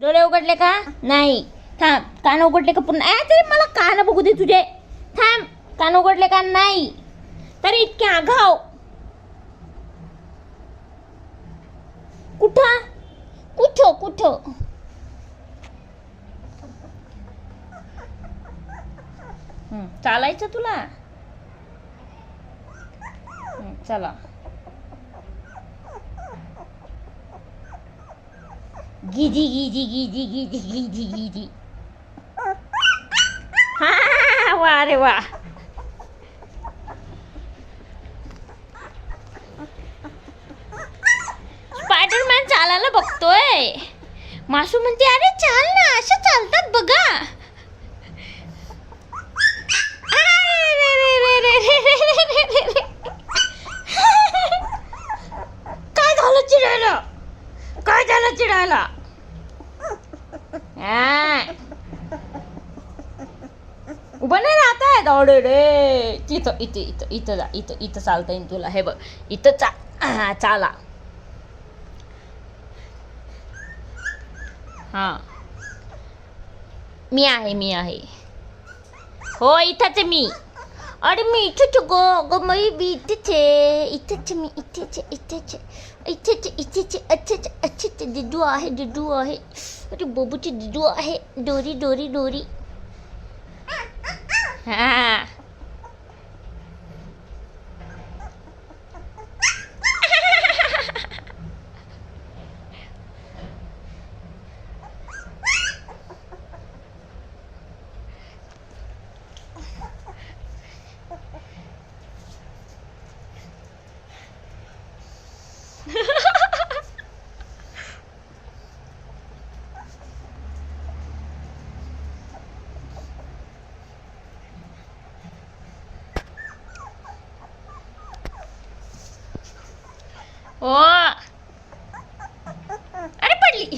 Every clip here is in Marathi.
डोळे उघडले का? नाही. थांब. कान उघडले का पुन्हा? तरी मला कान बघू दे तुझे. थांब. कान उघडले का? नाही. तरी इतके आघाव. कुठं कुठं कुठं? चालायचं तुला? चला. गिजी गिजी गिजी गिजी गिजी गिजी. हा वा रे वा. स्पायडरमॅन चालायला बघतोय. मासू म्हणते अरे चाल ना, असं चालतात बघा. काय झालं चिडायला? काय झालं चिडायला? उभं नाही राहत आहे दौडे रे. तिथं इथे इथं इथं जा. इथं इथं चालता येईल तुला. हे बघ इथं चाला. हा मी आहे. हो इथंच आहे मी. अरे मी इथेच गो मी बी इथेच मी इथेच दिदू आहे. अरे बबूची दिदू आहे. डोरी. हा हो. अरे पडली.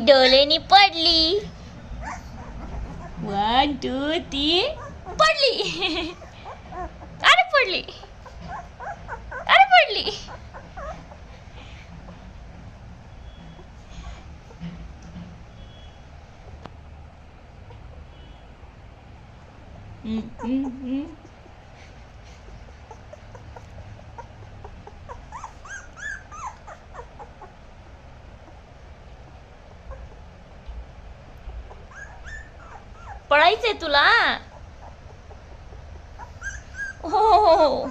डोरेनी पडली. 1 2 3 पडली. अरे पडली. पळायचंय तुला? हो.